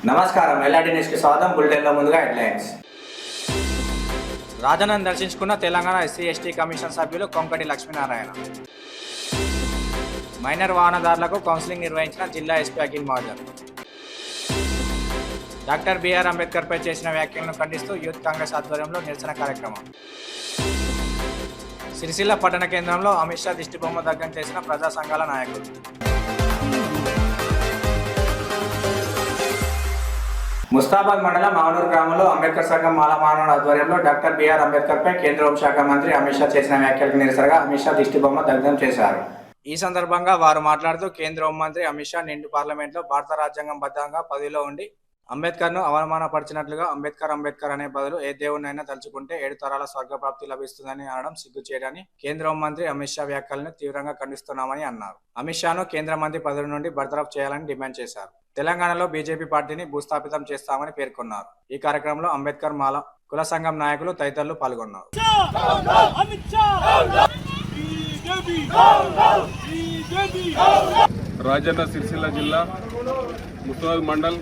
నమస్కారం, ఎల్ఆర్టీ న్యూస్కి స్వాగతం. బులెటిన్లో ముందుగా హెడ్లైన్స్. రాజన్నను దర్శించుకున్న తెలంగాణ ఎస్సీ ఎస్టీ కమిషన్ సభ్యులు కొంకటి లక్ష్మీనారాయణ. మైనర్ వాహనదారులకు కౌన్సిలింగ్ నిర్వహించిన జిల్లా SP Akhil Mahajan. Doctor BR అంబేద్కర్పై చేసిన వ్యాఖ్యలను ఖండిస్తూ యూత్ కాంగ్రెస్ ఆధ్వర్యంలో నిరసన కార్యక్రమం. సిరిసిల్ల పట్టణ కేంద్రంలో అమిత్ షా దిష్టిబొమ్మ దగ్ధం చేసిన ప్రజా సంఘాల నాయకులు. ముస్తాబాద్ మండలం ఆవనూరు గ్రామంలో అంబేద్కర్ సంఘం మాలమానవుల ఆధ్వర్యంలో డాక్టర్ బిఆర్ అంబేద్కర్పై కేంద్ర హోంశాఖ మంత్రి అమిత్ షా చేసిన వ్యాఖ్యలకు నిరసనగా అమిత్ షా దిష్టిబొమ్మ దగ్ధం చేశారు. ఈ సందర్భంగా వారు మాట్లాడుతూ కేంద్ర హోంమంత్రి అమిత్ షా నిండు పార్లమెంట్లో భారత రాజ్యాంగం బద్దంగా పదవిలో ఉండి అంబేద్కర్ను అవమానపరిచినట్లుగా అంబేద్కర్ అనే బదులు ఏ దేవుడినైనా తలుచుకుంటే 7 తరాల స్వర్గప్రాప్తి లభిస్తుందని అనడం సిగ్గుచేయని కేంద్ర హోంమంత్రి అమిత్ షా వ్యాఖ్యలను తీవ్రంగా ఖండిస్తున్నామని అన్నారు. అమిత్ షాను కేంద్ర మంత్రి పదవి నుండి బర్తరఫ్ చేయాలని డిమాండ్ చేశారు. తెలంగాణలో బీజేపీ పార్టీని భూస్థాపితం చేస్తామని పేర్కొన్నారు. ఈ కార్యక్రమంలో అంబేద్కర్ మాల కుల సంఘం నాయకులు తదితరులు పాల్గొన్నారు. రాజన్న సిరిసిల్ల జిల్లా ముస్తాబాద్ మండల్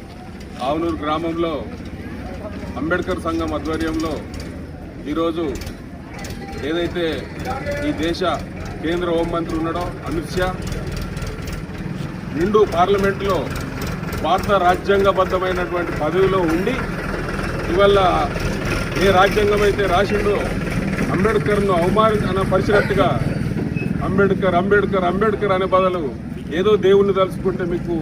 ఆవనూరు గ్రామంలో అంబేద్కర్ సంఘం ఆధ్వర్యంలో ఈరోజు ఏదైతే ఈ దేశ కేంద్ర హోంమంత్రి ఉన్నాడో అమిత్ షా నిండు పార్లమెంటులో భారత రాజ్యాంగబద్ధమైనటువంటి పదవిలో ఉండి ఇవాళ ఏ రాజ్యాంగం అయితే రాసిండో అంబేద్కర్ను అవమానపరిచినట్టుగా అంబేద్కర్ అనే బదులు ఏదో దేవుణ్ణి తలుచుకుంటే మీకు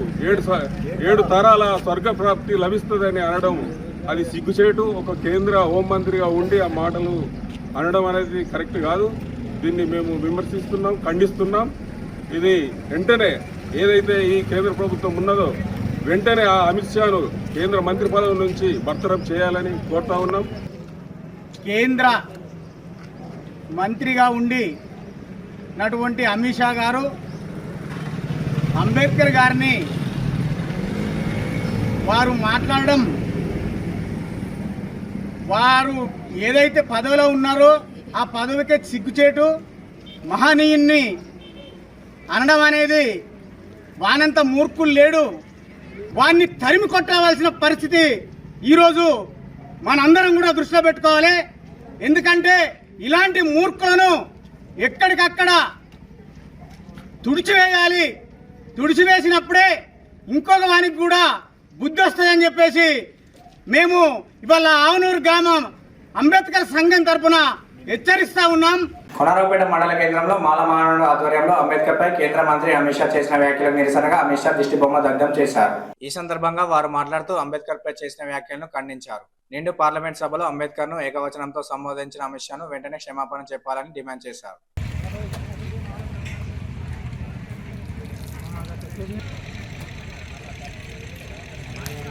7 తరాల స్వర్గప్రాప్తి లభిస్తుందని అనడం అది సిగ్గుచేటు. ఒక కేంద్ర హోంమంత్రిగా ఉండి ఆ మాటలు అనడం అనేది కరెక్ట్ కాదు. దీన్ని మేము విమర్శిస్తున్నాం, ఖండిస్తున్నాం. ఇది వెంటనే ఏదైతే ఈ కేంద్ర ప్రభుత్వం ఉన్నదో వెంటనే ఆ అమిత్ షాను కేంద్ర మంత్రి పదవి నుంచి బర్తరఫ్ చేయాలని కోరుతా ఉన్నాం. కేంద్ర మంత్రిగా ఉండి నటువంటి అమిత్ షా గారు అంబేద్కర్ గారిని వారు మాట్లాడడం, వారు ఏదైతే పదవిలో ఉన్నారో ఆ పదవికే సిగ్గుచేటు, మహనీయుణ్ణి అనడం అనేది వానంత మూర్ఖులు లేడు. వాన్ని తరిమి కొట్టవలసిన పరిస్థితి ఈరోజు మనందరం కూడా దృష్టిలో పెట్టుకోవాలి. ఎందుకంటే ఇలాంటి మూర్ఖులను ఎక్కడికక్కడ తుడిచివేయాలి. తుడిచివేసినప్పుడే ఇంకొక వానికి కూడా బుద్ధి వస్తుందని చెప్పేసి మేము ఇవాళ ఆవనూరు గ్రామం అంబేద్కర్ సంఘం తరఫున హెచ్చరిస్తా ఉన్నాం. కొనరావుపేట మండల కేంద్రంలో మాలమానవుల ఆధ్వర్యంలో అంబేద్కర్పై కేంద్ర మంత్రి అమిత్ షా చేసిన వ్యాఖ్యలకు నిరసనగా అమిత్ షా దిష్టిబొమ్మ దగ్ధం చేశారు. ఈ సందర్భంగా వారు మాట్లాడుతూ అంబేద్కర్పై చేసిన వ్యాఖ్యలను ఖండించారు. నిండు పార్లమెంట్ సభలో అంబేద్కర్ను ఏకవచనంతో సంబోధించిన అమిత్ షాను వెంటనే క్షమాపణ చెప్పాలని డిమాండ్ చేశారు.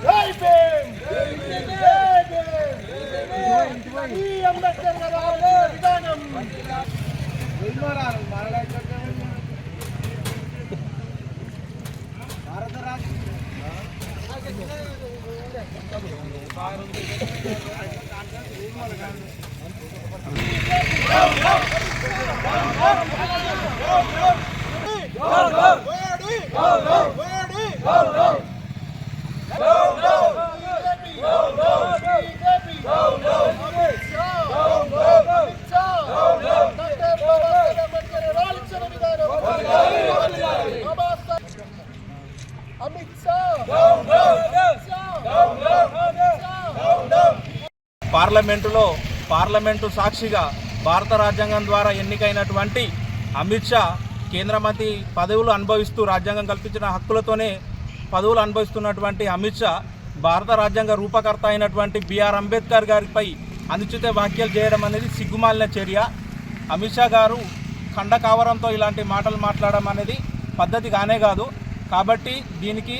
జై భీమ్, జై భీమ్, జై భీమ్. ఈ అంబేద్కర్ గారి విధానం భారత పార్లమెంటు సాక్షిగా భారత రాజ్యాంగం ద్వారా ఎన్నికైనటువంటి అమిత్ షా కేంద్ర మంత్రి పదవులు అనుభవిస్తూ రాజ్యాంగం కల్పించిన హక్కులతోనే పదవులు అనుభవిస్తున్నటువంటి అమిత్ షా భారత రాజ్యాంగ రూపకర్త అయినటువంటి బిఆర్ అంబేద్కర్ గారిపై అనుచిత వ్యాఖ్యలు చేయడం అనేది సిగ్గుమాలిన చర్య. అమిత్ షా గారు ఖండకావరంతో ఇలాంటి మాటలు మాట్లాడడం అనేది పద్ధతి కానే కాదు. కాబట్టి దీనికి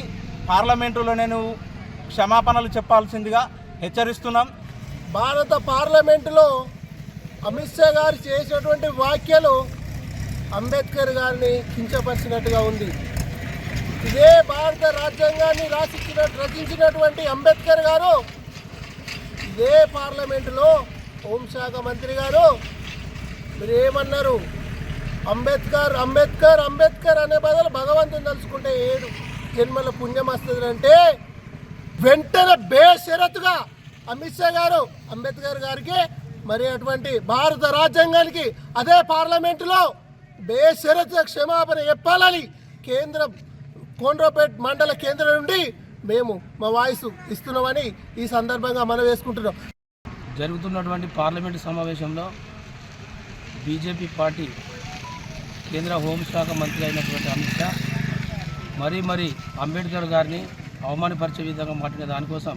పార్లమెంటులో నేను క్షమాపణలు చెప్పాల్సిందిగా హెచ్చరిస్తున్నాం. భారత పార్లమెంటులో అమిత్ షా గారు చేసినటువంటి వ్యాఖ్యలు అంబేద్కర్ గారిని కించపరిచినట్టుగా ఉంది. ఇదే భారత రాజ్యాంగాన్ని రచించినటువంటి అంబేద్కర్ గారు ఇదే పార్లమెంటులో హోంశాఖ మంత్రి గారు మీరు ఏమన్నారు? అంబేద్కర్ అంబేద్కర్ అంబేద్కర్ అనే బదులు భగవంతుని తలుచుకుంటే 7 జన్మల పుణ్యం వస్తుంది అంటే వెంటనే బేషరతుగా అమిత్ షా గారు అంబేద్కర్ గారికి మరి అటువంటి భారత రాజ్యాంగానికి అదే పార్లమెంటులో బేషరతుగా క్షమాపణ చెప్పాలని కేంద్ర కోండ్రపేట్ మండల కేంద్రం నుండి మేము మా వాయిస్ ఇస్తున్నామని ఈ సందర్భంగా మనం వేసుకుంటున్నాం. జరుగుతున్నటువంటి పార్లమెంటు సమావేశంలో బీజేపీ పార్టీ కేంద్ర హోంశాఖ మంత్రి అయినటువంటి అమిత్ షా మరీ అంబేద్కర్ గారిని అవమానపరిచే విధంగా మాట్లాడిన దానికోసం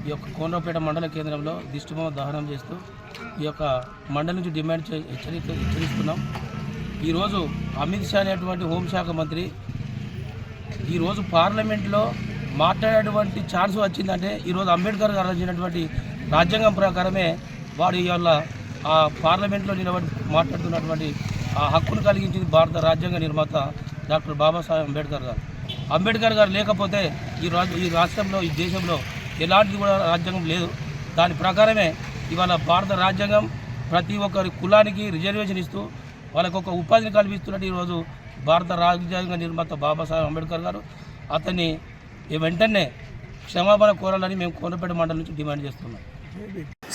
ఈ యొక్క కోనరావుపేట మండల కేంద్రంలో దిష్టిబొమ్మ దహనం చేస్తూ ఈ యొక్క మండలి నుంచి డిమాండ్ హెచ్చరిస్తున్నాం. ఈరోజు అమిత్ షా అనేటువంటి హోంశాఖ మంత్రి ఈరోజు పార్లమెంట్లో మాట్లాడేటువంటి ఛాన్స్ వచ్చిందంటే ఈరోజు అంబేద్కర్ గారు రచించినటువంటి రాజ్యాంగం ప్రకారమే వాడు ఇవాళ ఆ పార్లమెంట్లో నిలబడి మాట్లాడుతున్నటువంటి ఆ హక్కును కలిగించింది భారత రాజ్యాంగ నిర్మాత డాక్టర్ బాబాసాహెబ్ అంబేద్కర్ గారు లేకపోతే ఈ రాష్ట్రంలో ఈ దేశంలో ఎలాంటిది కూడా రాజ్యాంగం లేదు. దాని ప్రకారమే ఇవాళ భారత రాజ్యాంగం ప్రతి ఒక్కరి కులానికి రిజర్వేషన్ ఇస్తూ వాళ్ళకు ఒక ఉపాధిని కల్పిస్తున్నట్టు ఈరోజు భారత రాజ్యాంగ నిర్మాత బాబాసాహెబ్ అంబేద్కర్ గారు అతన్ని వెంటనే క్షమాపణ కోరాలని మేము కోనరావుపేట మండలం నుంచి డిమాండ్ చేస్తున్నాం.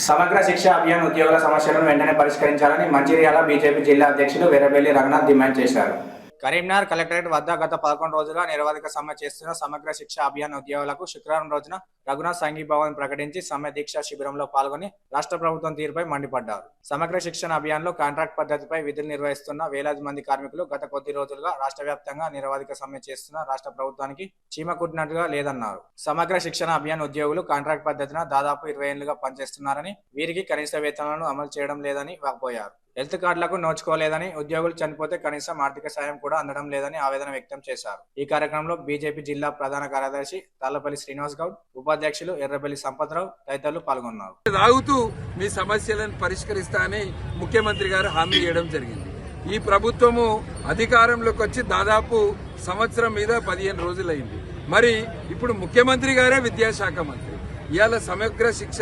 సమగ్ర శిక్ష అభియాన్ ఉద్యోగుల సమస్యలను వెంటనే పరిష్కరించాలని మంచిర్యాల బీజేపీ జిల్లా అధ్యక్షులు వీరబెల్లి రఘునాథ్ డిమాండ్ చేశారు. కరీంనగర్ కలెక్టరేట్ వద్ద గత 11 రోజులుగా నిరవధిక సమ్మె చేస్తున్న సమగ్ర శిక్ష అభియాన్ ఉద్యోగులకు శుక్రవారం రోజున రఘునాథ్ సంఘీభావం ప్రకటించి సమ్మె దీక్ష శిబిరంలో పాల్గొని రాష్ట్ర ప్రభుత్వం తీరుపై మండిపడ్డారు. సమగ్ర శిక్షణ అభియాన్లో కాంట్రాక్ట్ పద్ధతిపై విధులు నిర్వహిస్తున్న వేలాది మంది కార్మికులు గత కొద్ది రోజులుగా రాష్ట్ర వ్యాప్తంగా నిరవధిక సమ్మె చేస్తున్న రాష్ట్ర ప్రభుత్వానికి చీమ కుట్టినట్టుగా లేదన్నారు. సమగ్ర శిక్షణ అభియాన్ ఉద్యోగులు కాంట్రాక్ట్ పద్ధతిన దాదాపు 20 ఏళ్లుగా పనిచేస్తున్నారని, వీరికి కనీస వేతనాలను అమలు చేయడం లేదని వాపోయారు. హెల్త్ కార్డులకు నోచుకోలేదని, ఉద్యోగులు చనిపోతే కనీసం ఆర్థిక సాయం కూడా అందడం లేదని ఆవేదన వ్యక్తం చేశారు. ఈ కార్యక్రమంలో బీజేపీ జిల్లా ప్రధాన కార్యదర్శి తాళ్లపల్లి శ్రీనివాస్ గౌడ్, ఉపాధ్యక్షులు ఎర్రబెల్లి సంపత్రావు తదితరులు పాల్గొన్నారు. తాగుతూ మీ సమస్యలను పరిష్కరిస్తా అని ముఖ్యమంత్రి గారు హామీ ఇవ్వడం జరిగింది. ఈ ప్రభుత్వము అధికారంలోకి వచ్చి దాదాపు సంవత్సరం మీద 15 రోజులైంది. మరి ఇప్పుడు ముఖ్యమంత్రి గారే విద్యాశాఖ మంత్రి. ఇవాళ సమగ్ర శిక్ష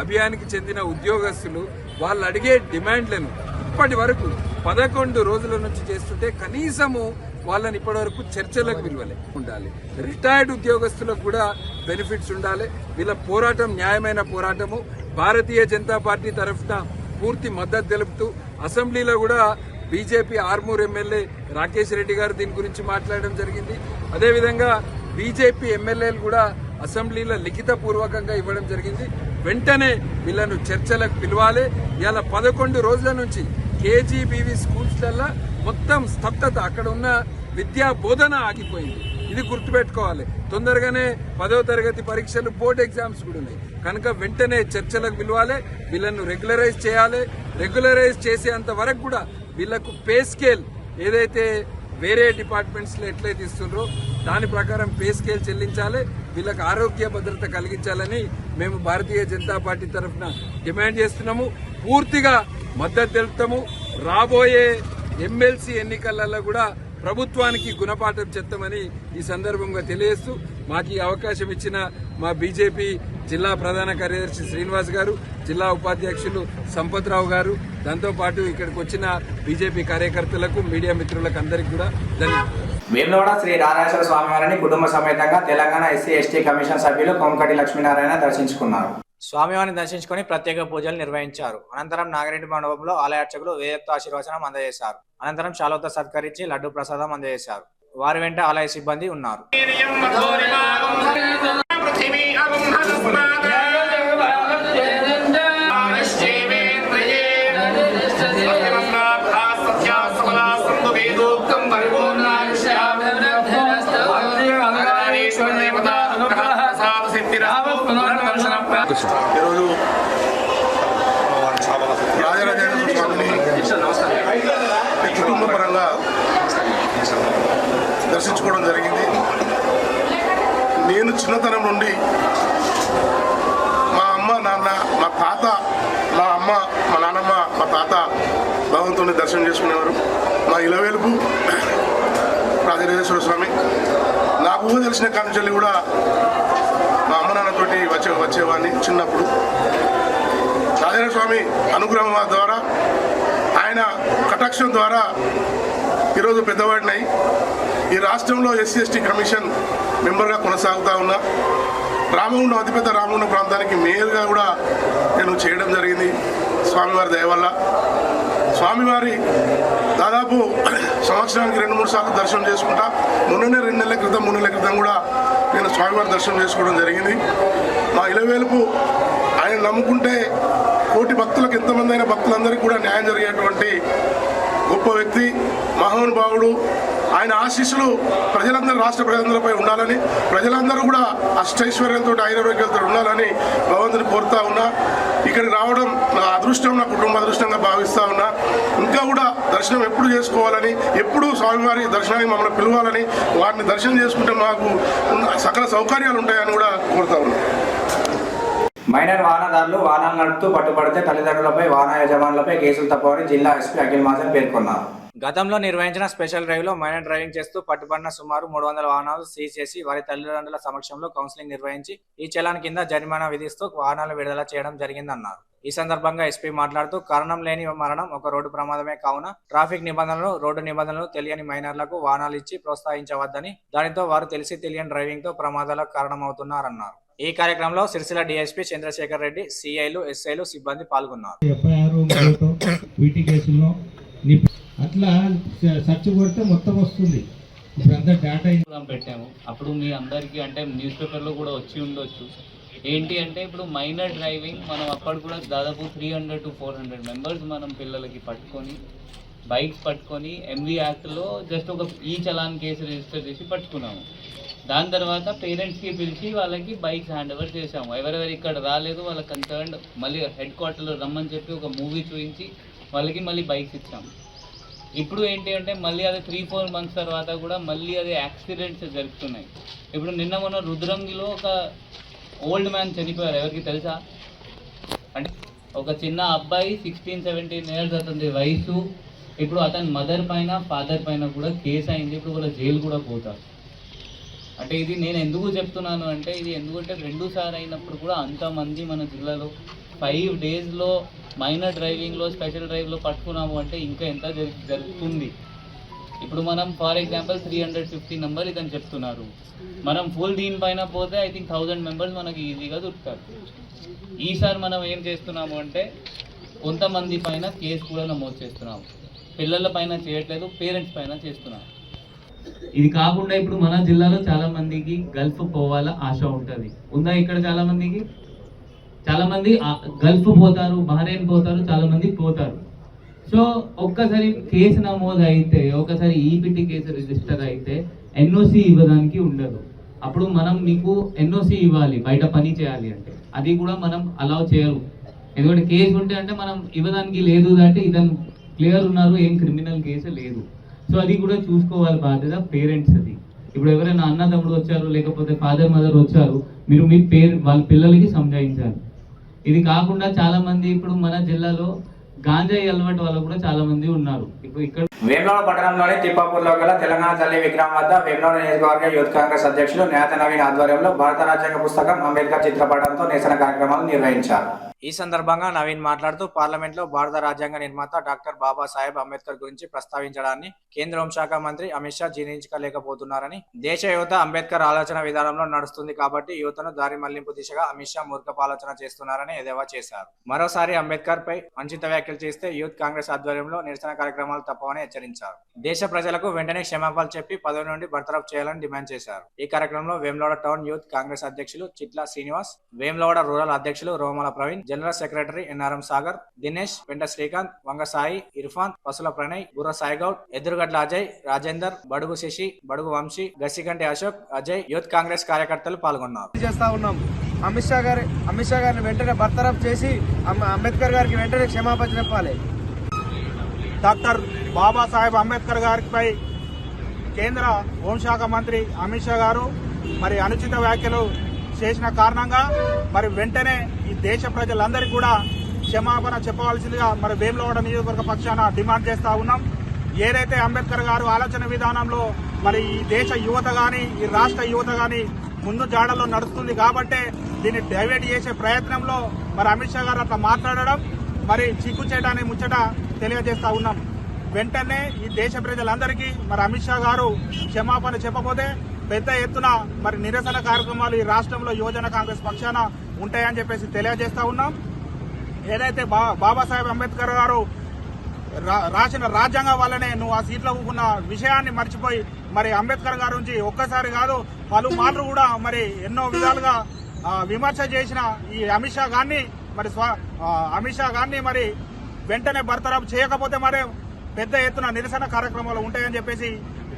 అభియాన్కి చెందిన ఉద్యోగస్తులు వాళ్ళు అడిగే డిమాండ్లను ఇప్పటి వరకు 11 రోజుల నుంచి చేస్తుంటే కనీసము వాళ్ళని ఇప్పటి వరకు చర్చలకు విలువలే ఉండాలి. రిటైర్డ్ ఉద్యోగస్తులకు కూడా బెనిఫిట్స్ ఉండాలి. వీళ్ళ పోరాటం న్యాయమైన పోరాటము. భారతీయ జనతా పార్టీ తరఫున పూర్తి మద్దతు తెలుపుతూ అసెంబ్లీలో కూడా బీజేపీ ఆర్మూర్ ఎమ్మెల్యే రాకేష్ రెడ్డి గారు దీని గురించి మాట్లాడడం జరిగింది. అదేవిధంగా బీజేపీ ఎమ్మెల్యేలు కూడా అసెంబ్లీలో లిఖిత పూర్వకంగా ఇవ్వడం జరిగింది. వెంటనే వీళ్ళను చర్చలకు పిలవాలి. ఇలా 11 రోజుల నుంచి కేజీబీవీ స్కూల్స్లలో మొత్తం స్తబ్దత, అక్కడ ఉన్న విద్యా బోధన ఆగిపోయింది. ఇది గుర్తుపెట్టుకోవాలి. తొందరగానే 10వ తరగతి పరీక్షలు, బోర్డ్ ఎగ్జామ్స్ కూడా ఉన్నాయి కనుక వెంటనే చర్చలకు పిలవాలి. వీళ్ళను రెగ్యులరైజ్ చేయాలి. రెగ్యులరైజ్ చేసేంత వరకు కూడా వీళ్లకు పే స్కేల్ ఏదైతే వేరే డిపార్ట్మెంట్స్లో ఎట్లయితే ఇస్తుండ్రో దాని ప్రకారం పే స్కేల్ చెల్లించాలి. వీళ్ళకి ఆరోగ్య భద్రత కలిగించాలని మేము భారతీయ జనతా పార్టీ తరఫున డిమాండ్ చేస్తున్నాము. పూర్తిగా మద్దతు తెలుపుతాము. రాబోయే ఎమ్మెల్సీ ఎన్నికలలో కూడా ప్రభుత్వానికి గుణపాఠం చెప్తామని ఈ సందర్భంగా తెలియజేస్తూ మాకు ఈ అవకాశం ఇచ్చిన మా బీజేపీ జిల్లా ప్రధాన కార్యదర్శి శ్రీనివాస్ గారు, జిల్లా ఉపాధ్యక్షులు సంపత్రావు గారు, దాంతోపాటు ఇక్కడికి వచ్చిన బీజేపీ కార్యకర్తలకు, మీడియా మిత్రులకు అందరికీ కూడా ధన్యవాదాలు. వేములవాడ శ్రీ రాజరాజేశ్వర స్వామివారిని కుటుంబ సమేతంగా తెలంగాణ ఎస్సీ ఎస్టీ కమిషన్ సభ్యులు కొమకటి లక్ష్మీనారాయణ దర్శించుకున్నారు. స్వామివారిని దర్శించుకుని ప్రత్యేక పూజలు నిర్వహించారు. అనంతరం నాగిరెడ్డి మండపంలో ఆలయార్చకులు వేదోక్త ఆశీర్వచనం అందజేశారు. అనంతరం శాలువతో సత్కరించి లడ్డు ప్రసాదం అందజేశారు. వారి వెంట ఆలయ సిబ్బంది ఉన్నారు. ఈరోజు రాజరాజేశ్వర స్వామిని కుటుంబ పరంగా దర్శించుకోవడం జరిగింది. నేను చిన్నతనం నుండి మా అమ్మ, నాన్న, మా తాత, మా అమ్మ, మా నాన్నమ్మ, మా తాత భగవంతుని దర్శనం చేసుకునేవారు. మా ఇలవేలుపు రాజరాజేశ్వర స్వామి. నాకు ఊహ తెలిసిన కాంచెల్లి కూడా మా అమ్మ నాన్నతోటి వచ్చేవాడిని చిన్నప్పుడు. రాజరాజేశ్వర స్వామి అనుగ్రహం ద్వారా, ఆయన కటాక్షం ద్వారా ఈరోజు పెద్దవాడినై ఈ రాష్ట్రంలో ఎస్సీ ఎస్టీ కమిషన్ మెంబర్గా కొనసాగుతూ ఉన్నా. రామగుండం అతిపెద్ద రామగుండం ప్రాంతానికి మేయర్గా కూడా నేను చేయడం జరిగింది స్వామివారి దయ వల్ల. స్వామివారి దాదాపు సంవత్సరానికి 2-3 సార్లు దర్శనం చేసుకుంటా. మొన్ననే 2 నెలల క్రితం 3 నెలల క్రితం కూడా నేను స్వామివారి దర్శనం చేసుకోవడం జరిగింది. మా ఇలవేలుపు ఆయన నమ్ముకుంటే కోటి భక్తులకు ఎంతమంది అయిన భక్తులందరికీ కూడా న్యాయం జరిగేటువంటి గొప్ప వ్యక్తి, మహానుభావుడు. ఆయన ఆశీస్సులు ప్రజలందరూ, రాష్ట్ర ప్రజలందరిపై ఉండాలని, ప్రజలందరూ కూడా అష్టైశ్వర్యంతో ఆయుర్వేదాలతో ఉండాలని భగవంతుని కోరుతా ఉన్నా. ఇక్కడికి రావడం నా అదృష్టం, నా కుటుంబ అదృష్టంగా భావిస్తూ ఉన్నా. ఇంకా కూడా దర్శనం ఎప్పుడు చేసుకోవాలని, ఎప్పుడు స్వామివారి దర్శనానికి మమ్మల్ని పిలవాలని, వారిని దర్శనం చేసుకుంటే మాకు సకల సౌకర్యాలు ఉంటాయని కూడా కోరుతా ఉన్నా. మైనర్ వాహనదారులు వాహనాలు నడుపుతూ పట్టుబడితే తల్లిదండ్రులపై, వాహన యజమానులపై కేసులు తప్పవని జిల్లా ఎస్పీ అఖిల్ మాసన్ పేర్కొన్నారు. గతంలో నిర్వహించిన స్పెషల్ డ్రైవ్ లో మైనర్ డ్రైవింగ్ చేస్తూ పట్టుబడిన సుమారు 300 వాహనాలు సీజ్ చేసి వారి తల్లిదండ్రుల సమక్షంలో కౌన్సిలింగ్ నిర్వహించి ఈ చలాన్ కింద జరిమానా విధిస్తూ వాహనాలు విడుదల చేయడం జరిగిందన్నారు. ఈ సందర్భంగా ఎస్పీ మాట్లాడుతూ కారణం లేని మరణం ఒక రోడ్డు ప్రమాదమే కావున ట్రాఫిక్ నిబంధనలు, రోడ్డు నిబంధనలు తెలియని మైనర్లకు వాహనాలు ఇచ్చి ప్రోత్సహించవద్దని, దానితో వారు తెలిసి తెలియని డ్రైవింగ్ తో ప్రమాదాలకు కారణమవుతున్నారన్నారు. ఈ కార్యక్రమంలో సిరిసిల్ల డీఎస్పీ చంద్రశేఖర్ రెడ్డి, సిఐలు, ఎస్ఐలు, సిబ్బంది పాల్గొన్నారు. అట్లా సర్చ్ కొడితే మొత్తం వస్తుంది. ఇప్పుడంతా డేటా పెట్టాము. అప్పుడు మీ అందరికీ అంటే న్యూస్ పేపర్లో కూడా వచ్చి ఉండొచ్చు. ఏంటి అంటే ఇప్పుడు మైనర్ డ్రైవింగ్ మనం అప్పుడు కూడా దాదాపు 300 to 400 మెంబర్స్ మనం పిల్లలకి పట్టుకొని, బైక్స్ పట్టుకొని ఎంవీ యాక్ట్లో జస్ట్ ఒక ఈ చలాన్ కేసు రిజిస్టర్ చేసి పట్టుకున్నాము. దాని తర్వాత పేరెంట్స్కి పిలిచి వాళ్ళకి బైక్స్ హ్యాండ్ ఓవర్ చేసాము. ఎవరెవరు ఇక్కడ రాలేదు వాళ్ళ కన్సర్న్ మళ్ళీ హెడ్ క్వార్టర్లో రమ్మని చెప్పి ఒక మూవీ చూపించి వాళ్ళకి మళ్ళీ బైక్స్ ఇచ్చాము. ఇప్పుడు ఏంటి అంటే మళ్ళీ అది 3-4 మంత్స్ తర్వాత కూడా మళ్ళీ అది యాక్సిడెంట్స్ జరుగుతున్నాయి. ఇప్పుడు నిన్న మొన్న రుద్రంగిలో ఒక ఓల్డ్ మ్యాన్ చనిపోయారు. ఎవరికి తెలుసా? అంటే ఒక చిన్న అబ్బాయి 16-17 ఇయర్స్ అతని వయసు. ఇప్పుడు అతని మదర్ పైన, ఫాదర్ పైన కూడా కేసు అయింది. ఇప్పుడు వాళ్ళ జైలు కూడా పోతారు. అంటే ఇది నేను ఎందుకు చెప్తున్నాను అంటే, ఇది ఎందుకంటే 2 సార్లు అయినప్పుడు కూడా అంతమంది మన జిల్లాలో 5 డేస్లో మైనర్ డ్రైవింగ్లో, స్పెషల్ డ్రైవ్లో పట్టుకున్నాము అంటే ఇంకా ఎంత జరుగుతుంది. ఇప్పుడు మనం ఫర్ ఎగ్జాంపుల్ 350 నెంబర్ ఇదని చెప్తున్నారు. మనం ఫుల్ దీనిపైన పోతే ఐ థింక్ 1000 మెంబర్స్ మనకి ఈజీగా దొరుకుతారు. ఈసారి మనం ఏం చేస్తున్నాము అంటే కొంతమంది పైన కేసు కూడా నమోదు చేస్తున్నాము. పిల్లల పైన చేయట్లేదు, పేరెంట్స్ పైన చేస్తున్నాము. ఇది కాకుండా ఇప్పుడు మన జిల్లాలో చాలా మందికి గల్ఫ్ పోవాల ఆశ ఉంటుంది. ఉందా ఇక్కడ? చాలా మంది గల్ఫ్ పోతారు, బహ్రెయిన్ పోతారు, చాలా మంది పోతారు. సో ఒక్కసారి కేసు నమోదు అయితే, ఒకసారి ఈపీటీ కేసు రిజిస్టర్ అయితే ఎన్ఓసి ఇవ్వడానికి ఉండదు. అప్పుడు మనం మీకు ఎన్ఓసి ఇవ్వాలి బయట పని చేయాలి అంటే, అది కూడా మనం అలౌ చేయరు. ఎందుకంటే కేసు ఉంటే అంటే మనం ఇవ్వడానికి లేదు అంటే ఇతను క్లియర్ ఉన్నారు, ఏం క్రిమినల్ కేసు లేదు. సో అది కూడా చూసుకోవాలి బాధ్యత పేరెంట్స్. అది ఇప్పుడు ఎవరైనా అన్న తమ్ముడు వచ్చారు, లేకపోతే ఫాదర్ మదర్ వచ్చారు, మీరు మీ వాళ్ళ పిల్లలకి సంజాయించాలి. ఇది కాకుండా చాలా మంది ఇప్పుడు మన జిల్లాలో గాంజాయి అలవాటు వాళ్ళు కూడా చాలా మంది ఉన్నారు. ఇప్పుడు ఇక్కడ వేములవాడ పట్టణంలోని తిప్పాపూర్లో గల తెలంగాణ తల్లి విగ్రహం వద్ద వేములవాడ నియోజకవర్గ యూత్ కాంగ్రెస్ అధ్యక్షులు నేత నవీన్ ఆధ్వర్యంలో భారత రాజ్యాంగ పుస్తకం, అంబేద్కర్ చిత్రపటంతో నిరసన కార్యక్రమాలు నిర్వహించారు. ఈ సందర్భంగా నవీన్ మాట్లాడుతూ పార్లమెంట్ లో భారత రాజ్యాంగ నిర్మాత డాక్టర్ బాబాసాహెబ్ అంబేద్కర్ గురించి ప్రస్తావించడాన్ని కేంద్ర హోంశాఖ మంత్రి అమిత్ షా జీర్ణించుకోలేకపోతున్నారని, దేశ యువత అంబేద్కర్ ఆలోచన విధానంలో నడుస్తుంది కాబట్టి యువతను దారి మళ్లింపు దిశగా అమిత్ షా మూర్ఖపు ఆలోచన చేస్తున్నారని ఎద్దేవా చేశారు. మరోసారి అంబేద్కర్ పై అనుచిత వ్యాఖ్యలు చేస్తే యూత్ కాంగ్రెస్ ఆధ్వర్యంలో నిరసన కార్యక్రమాలు తప్పవని హెచ్చరించారు. దేశ ప్రజలకు వెంటనే క్షమాపణలు చెప్పి పదవి నుండి బర్తరఫ్ చేయాలని డిమాండ్ చేశారు. ఈ కార్యక్రమంలో వేములవాడ టౌన్ యూత్ కాంగ్రెస్ అధ్యక్షులు చిట్ల శ్రీనివాస్, వేములవాడ రూరల్ అధ్యక్షులు Romala Praveen, general secretary NRM Sagar, Dinesh, వెంట శ్రీకాంత్, వంగ సాయి, ఇర్ఫాన్, పసుల ప్రణయ్, బుర్ర సాయిగౌడ్, ఎదురుగడ్ల అజయ్, రాజేందర్, బడుగు శశి, బడుగు వంశీ, గసికంటి అశోక్, అజయ్, యూత్ కాంగ్రెస్ కార్యకర్తలు పాల్గొన్నారు. చేస్తా ఉన్నాం. అమిత్ షా గారిని వెంటనే బర్తరఫ్ చేసి అంబేద్కర్ గారికి వెంటనే క్షమాపణ చెప్పాలి. డాక్టర్ బాబాసాహెబ్ అంబేద్కర్ గారిపై కేంద్ర హోంశాఖ మంత్రి అమిత్ షా గారు మరి అనుచిత వ్యాఖ్యలు చేసిన కారణంగా మరి వెంటనే ఈ దేశ ప్రజలందరికీ కూడా క్షమాపణ చెప్పవలసిందిగా మరి వేములవాడ నియోజకవర్గ పక్షాన డిమాండ్ చేస్తా ఉన్నాం. ఏదైతే అంబేద్కర్ గారు ఆలోచన విధానంలో మరి ఈ దేశ యువత కానీ, ఈ రాష్ట్ర యువత కానీ ముందు జాడల్లో నడుస్తుంది కాబట్టి దీన్ని డైవర్ట్ చేసే ప్రయత్నంలో మరి అమిత్ షా గారు అట్లా మాట్లాడడం మరి చిక్కు చేయడానికి ముచ్చట తెలియజేస్తా ఉన్నాం. వెంటనే ఈ దేశ ప్రజలందరికీ మరి అమిత్ షా గారు క్షమాపణ చెప్పబోతే పెద్ద ఎత్తున మరి నిరసన కార్యక్రమాలు ఈ రాష్ట్రంలో యువజన కాంగ్రెస్ పక్షాన ఉంటాయని చెప్పేసి తెలియజేస్తా ఉన్నాం. ఏదైతే బాబాసాహెబ్ అంబేద్కర్ గారు రాసిన రాజ్యాంగం వల్లనే నువ్వు ఆ సీట్లో ఉన్న విషయాన్ని మర్చిపోయి మరి అంబేద్కర్ గారి నుంచి ఒక్కసారి కాదు పలుమార్లు కూడా మరి ఎన్నో విధాలుగా విమర్శ చేసిన ఈ అమిత్ షా గారిని మరి వెంటనే బర్తరఫ్ చేయకపోతే మరి పెద్ద ఎత్తున నిరసన కార్యక్రమాలు ఉంటాయని చెప్పేసి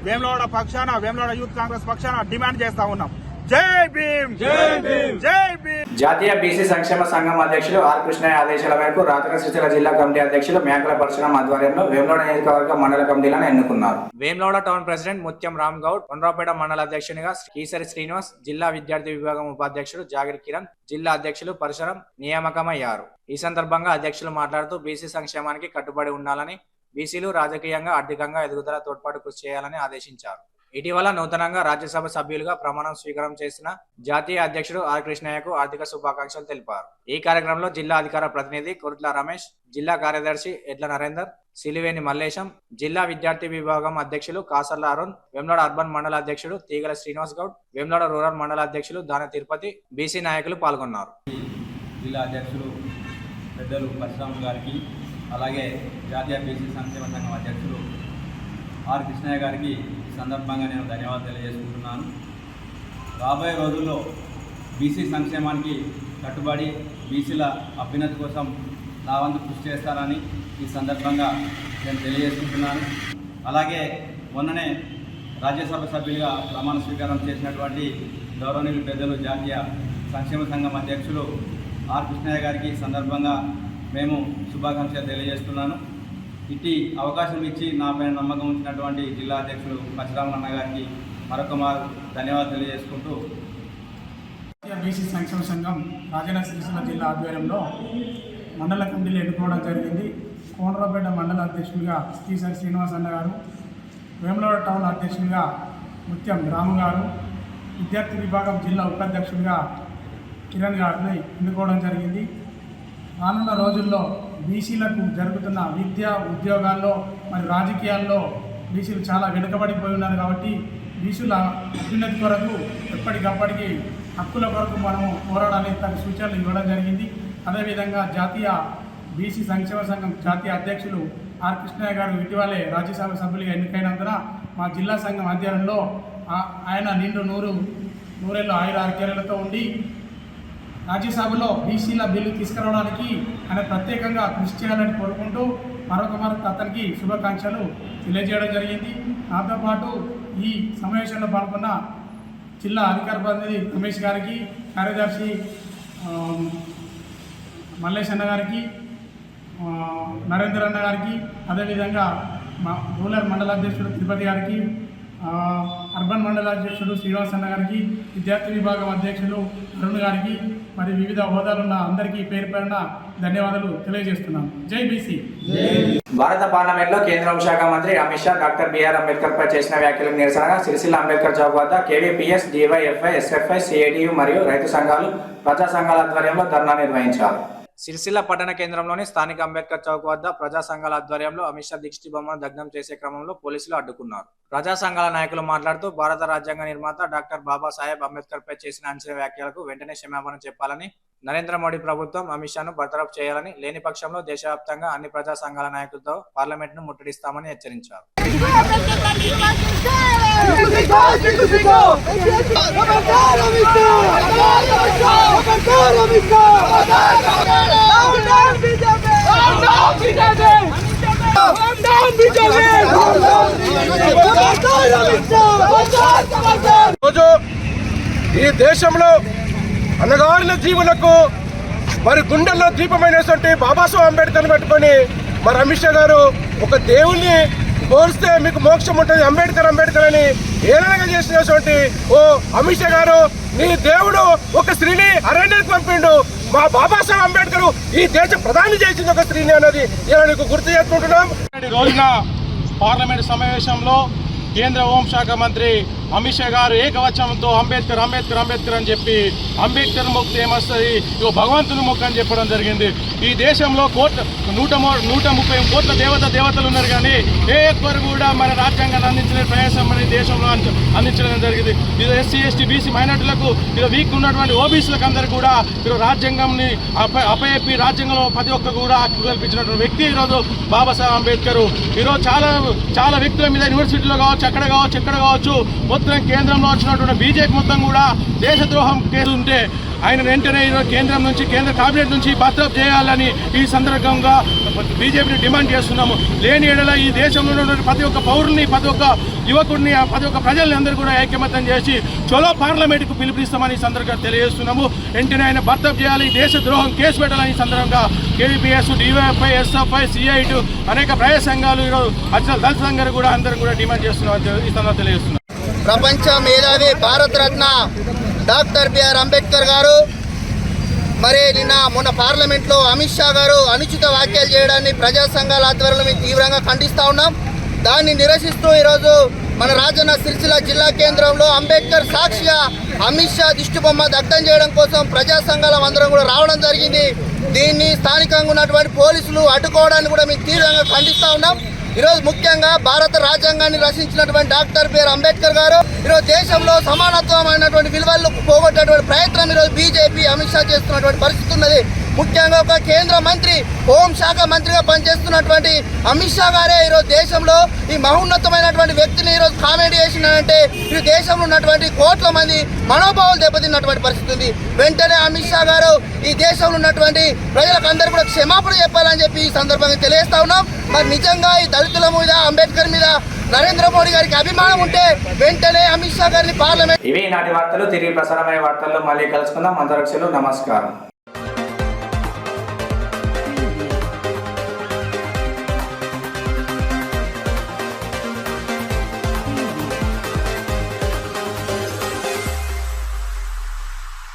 వేములవాడ యూత్ కాంగ్రెస్ పక్షాన డిమాండ్ చేస్తా ఉన్నాం. జై భీమ్, జై భీమ్, జై భీమ్. జాతీయ బీసీ సంక్షేమ సంఘం అధ్యక్షులు ఆర్ కృష్ణయ్య ఆదేశాల మేరకు రాజన్న సిరిసిల్ల జిల్లా కమిటీ అధ్యక్షులు మేకల పరశురాం ఆధ్వర్యంలో వేములవాడ నియోజకవర్గ మండల కమిటీలను ఎన్నుకున్నారు. వేములవాడ టౌన్ ప్రెసిడెంట్ ముత్యం రామ్ గౌడ్, కొండ్రాపేట మండల అధ్యక్షునిగా కీసరి శ్రీనివాస్, జిల్లా విద్యార్థి విభాగం ఉపాధ్యక్షుడు జాగిరి కిరణ్, జిల్లా అధ్యక్షులు పరశురాం నియామకమయ్యారు. ఈ సందర్భంగా అధ్యక్షులు మాట్లాడుతూ బీసీ సంక్షేమానికి కట్టుబడి ఉండాలని, బీసీలు రాజకీయంగా ఆర్థికంగా ఎదుగుదల తోడ్పాటు కృషి చేయాలని ఆదేశించారు. ఇటీవల నూతనంగా రాజ్యసభ సభ్యులుగా ప్రమాణం స్వీకారం చేసిన జాతీయ అధ్యక్షుడు ఆర్ కృష్ణయ్యకు ఆర్థిక శుభాకాంక్షలు తెలిపారు. ఈ కార్యక్రమంలో జిల్లా అధికార ప్రతినిధి కొరుట్ల రమేష్, జిల్లా కార్యదర్శి ఎడ్ల నరేందర్, సిలివేని మల్లేశం, జిల్లా విద్యార్థి విభాగం అధ్యక్షులు కాసర్ల అరుణ్, వేములవాడ అర్బన్ మండల అధ్యక్షుడు తీగల శ్రీనివాస్ గౌడ్, వేములవాడ రూరల్ మండల అధ్యక్షులు దాన తిరుపతి, బీసీ నాయకులు పాల్గొన్నారు. జిల్లా అధ్యక్షులు పెద్దలు పరశురాం గారికి, అలాగే జాతీయ బీసీ సంక్షేమ సంఘం అధ్యక్షులు ఆర్ కృష్ణయ్య గారికి ఈ సందర్భంగా నేను ధన్యవాదాలు తెలియజేసుకుంటున్నాను. రాబోయే రోజుల్లో బీసీ సంక్షేమానికి కట్టుబడి బీసీల అభ్యున్నతి కోసం నా వంతు కృషి చేస్తానని ఈ సందర్భంగా నేను తెలియజేసుకుంటున్నాను. అలాగే మొన్ననే రాజ్యసభ సభ్యులుగా ప్రమాణ స్వీకారం చేసినటువంటి గౌరవనీయులు పెద్దలు జాతీయ సంక్షేమ సంఘం అధ్యక్షులు ఆర్ కృష్ణయ్య గారికి ఈ సందర్భంగా మేము శుభాకాంక్షలు తెలియజేస్తున్నాను. ఇట్టి అవకాశం ఇచ్చి నాపై నమ్మకం ఉంచినటువంటి జిల్లా అధ్యక్షులు పరశురాం అన్న గారికి మరొక ధన్యవాదాలు తెలియజేసుకుంటూ బీసీ సంక్షేమ సంఘం రాజన్న సిరిసిల్ల జిల్లా ఆధ్వర్యంలో మండల కమిటీలు ఎన్నుకోవడం జరిగింది. కోనరాపేట మండల అధ్యక్షులుగా కీసరి శ్రీనివాస్ అన్న గారు, వేములవాడ టౌన్ అధ్యక్షులుగా ముత్యం రాము గారు, విద్యార్థి విభాగం జిల్లా ఉపాధ్యక్షులుగా కిరణ్ గారిని ఎన్నుకోవడం జరిగింది. రానున్న రోజుల్లో బీసీలకు జరుగుతున్న విద్య, ఉద్యోగాల్లో మరి రాజకీయాల్లో బీసీలు చాలా వెనుకబడిపోయి ఉన్నారు కాబట్టి బీసీల అభ్యున్నతి కొరకు ఎప్పటికప్పటికి హక్కుల కొరకు మనము పోరాడాలని తన సూచనలు ఇవ్వడం జరిగింది. అదేవిధంగా జాతీయ బీసీ సంక్షేమ సంఘం జాతీయ అధ్యక్షులు ఆర్ కృష్ణయ్య గారు ఇటీవలే రాజ్యసభ సభ్యులుగా ఎన్నికైనందున మా జిల్లా సంఘం ఆధ్వర్యంలో ఆయన నిండు నూరేళ్ళు ఆరోగ్యాలతో ఉండి రాజ్యసభలో బీసీల బిల్లు తీసుకురావడానికి ఆయన ప్రత్యేకంగా కృషి చేయాలని కోరుకుంటూ మరొక అతనికి శుభాకాంక్షలు తెలియజేయడం జరిగింది. నాతో పాటు ఈ సమావేశంలో పాల్గొన్న జిల్లా అధికార ప్రతినిధి రమేష్ గారికి, కార్యదర్శి మల్లేష్ అన్న గారికి, నరేందర్ అన్న గారికి, అదేవిధంగా మా రూరల్ మండల అధ్యక్షుడు తిరుపతి గారికి, అర్బన్ మండల అధ్యక్షుడు శ్రీనివాస్ అన్న గారికి, విద్యార్థి విభాగం అధ్యక్షులు అరుణ్ గారికి, మరి వివిధ హోదాలున్న అందరికీ పేరు పేరున ధన్యవాదాలు తెలియజేస్తున్నాను. జై బీసీ. భారత పార్లమెంట్లో కేంద్ర హోంశాఖ మంత్రి అమిత్ షా డాక్టర్ బిఆర్ అంబేద్కర్ పై చేసిన వ్యాఖ్యలకు నిరసనగా సిరిసిల్ల అంబేద్కర్ చౌక్ వద్ద కేవీపీఎస్, డివైఎఫ్ఐ, ఎస్ఎఫ్ఐ, సిఐటియు మరియు రైతు సంఘాలు, ప్రజా సంఘాల ఆధ్వర్యంలో ధర్నా నిర్వహించారు. సిరిసిల్ల పట్టణ కేంద్రంలోని స్థానిక అంబేద్కర్ చౌక్ వద్ద ప్రజా సంఘాల ఆధ్వర్యంలో అమిత్ షా దిష్టి బొమ్మను దగ్ధం చేసే క్రమంలో పోలీసులు అడ్డుకున్నారు. ప్రజా సంఘాల నాయకులు మాట్లాడుతూ భారత రాజ్యాంగ నిర్మాత డాక్టర్ బాబాసాహెబ్ అంబేద్కర్ పై చేసిన అంచనా వ్యాఖ్యలకు వెంటనే క్షమాపణ చెప్పాలని, నరేంద్ర మోడీ ప్రభుత్వం అమిత్ షాను బర్తరఫ్ చేయాలని, లేని పక్షంలో దేశవ్యాప్తంగా అన్ని ప్రజా సంఘాల నాయకులతో పార్లమెంట్ను ముట్టడిస్తామని హెచ్చరించారు. రోజు ఈ దేశంలో అన్నగారిన జీవులకు మరి గుండెల్లో దీపమైనటువంటి బాబాసాహెబ్ అంబేద్కర్ని పెట్టుకొని మరి అమిత్ షా గారు ఒక దేవుణ్ణి కోరిస్తే మీకు మోక్షం ఉంటుంది, అంబేద్కర్ అని ఏలనగా చేసినటువంటి ఓ అమిత్ షా గారు, నీ దేవుడు ఒక స్త్రీని అరణ్యానికి పంపిండు, మా బాబాసాహెబ్ అంబేద్కర్ ఈ దేశ ప్రధాని చేసింది ఒక స్త్రీని అన్నది ఇలా నీకు గుర్తు చేసుకుంటున్నాం. రోజున పార్లమెంట్ సమావేశంలో కేంద్ర హోంశాఖ మంత్రి అమిత్ షా గారు ఏకవచనంతో అంబేద్కర్ అంబేద్కర్ అంబేద్కర్ అని చెప్పి అంబేద్కర్ మొక్కితే ఏమొస్తుంది, ఇగో భగవంతుని మొక్క అని చెప్పడం జరిగింది. ఈ దేశంలో 130 కోట్ల దేవతలు ఉన్నారు, కానీ ఏ ఒక్కరు కూడా మన రాజ్యాంగాన్ని అందించిన ప్రయాసం మన దేశంలో అందించడం జరిగింది. ఇది ఎస్సీ ఎస్టీ బీసీ మైనార్టీలకు, ఇది వీక్ ఉన్నటువంటి ఓబీసీలకు అందరూ కూడా ఈరోజు రాజ్యాంగంని అపయెప్పి రాజ్యాంగంలో ప్రతి ఒక్క కూడా హక్కు కల్పించినటువంటి వ్యక్తి ఈరోజు బాబాసాహెబ్ అంబేద్కర్. ఈరోజు చాలా వ్యక్తుల మీద యూనివర్సిటీలో కావచ్చు, ఎక్కడ కావచ్చు మొత్తం కేంద్రంలో వచ్చినటువంటి బీజేపీ మొత్తం కూడా దేశద్రోహం కేసు ఉంటే ఆయన వెంటనే ఈరోజు కేంద్ర కేబినెట్ నుంచి బర్తరఫ్ చేయాలని ఈ సందర్భంగా బీజేపీని డిమాండ్ చేస్తున్నాము. లేని ఎడల ఈ దేశంలో ఉన్నటువంటి ప్రతి ఒక్క పౌరుని, ప్రతి ఒక్క యువకుడిని, ప్రతి ఒక్క ప్రజల్ని అందరూ కూడా ఐక్యమత్యం చేసి చలో పార్లమెంట్కు పిలుపునిస్తామని ఈ సందర్భంగా తెలియజేస్తున్నాము. వెంటనే ఆయన బర్తరఫ్ చేయాలి, దేశద్రోహం కేసు పెట్టాలని ఈ సందర్భంగా కేవీపీఎస్, డివైఎఫ్ఐ, ఎస్ఎఫ్ఐ, సిఐటు అనేక ప్రజా సంఘాలు ఈరోజు అర్చనల్ దళిత సంఘాలు కూడా అందరం కూడా డిమాండ్ చేస్తున్నామని ఈ సందర్భంగా తెలియజేస్తున్నాం. ప్రపంచ మేధావి భారతరత్న డాక్టర్ బిఆర్ అంబేద్కర్ గారు మరి మొన్న పార్లమెంట్లో అమిత్ షా గారు అనుచిత వ్యాఖ్యలు చేయడాన్ని ప్రజా సంఘాల ఆధ్వర్యంలో మేము తీవ్రంగా ఖండిస్తూ ఉన్నాం. దాన్ని నిరసిస్తూ ఈరోజు మన రాజన్న సిరిసిల్ల జిల్లా కేంద్రంలో అంబేద్కర్ సాక్షిగా అమిత్ షా దిష్టిబొమ్మ దగ్ధం చేయడం కోసం ప్రజా సంఘాల అందరం కూడా రావడం జరిగింది. దీన్ని స్థానికంగా ఉన్నటువంటి పోలీసులు అడ్డుకోవడాన్ని కూడా మేము తీవ్రంగా ఖండిస్తూ ఉన్నాం. ఈరోజు ముఖ్యంగా భారత రాజ్యాంగాన్ని రచించినటువంటి డాక్టర్ బిఆర్ అంబేద్కర్ గారు ఈరోజు దేశంలో సమానత్వమైనటువంటి విలువలు పోగొట్టేటువంటి ప్రయత్నం ఈరోజు బీజేపీ అమిత్ షా చేస్తున్నటువంటి పరిస్థితి ఉన్నది. ముఖ్యంగా ఒక కేంద్ర మంత్రి, హోంశాఖ మంత్రిగా పనిచేస్తున్నటువంటి అమిత్ షా గారే ఈరోజు దేశంలో ఈ మహోన్నతమైనటువంటి వ్యక్తిని ఈరోజు కామెంట్ చేసినారంటే ఈ దేశంలో ఉన్నటువంటి కోట్ల మంది మనోభావాలు దెబ్బతిన్నటువంటి పరిస్థితి ఉంది. వెంటనే అమిత్ షా గారు ఈ దేశంలో ఉన్నటువంటి ప్రజలకు అందరూ కూడా క్షమాపణ చెప్పాలని చెప్పి ఈ సందర్భంగా తెలియజేస్తా ఉన్నాం. మరి నిజంగా ఈ దళితుల మీద, అంబేద్కర్ మీద నరేంద్ర మోడీ గారికి అభిమానం ఉంటే వెంటనే అమిత్ షా గారిని పార్లమెంట్. ఇవి నాటి వార్తలు. తిరిగి ప్రసారమయ్యే వార్తల్లో మళ్ళీ కలుసుకుందాం. అందరికీ నమస్కారం.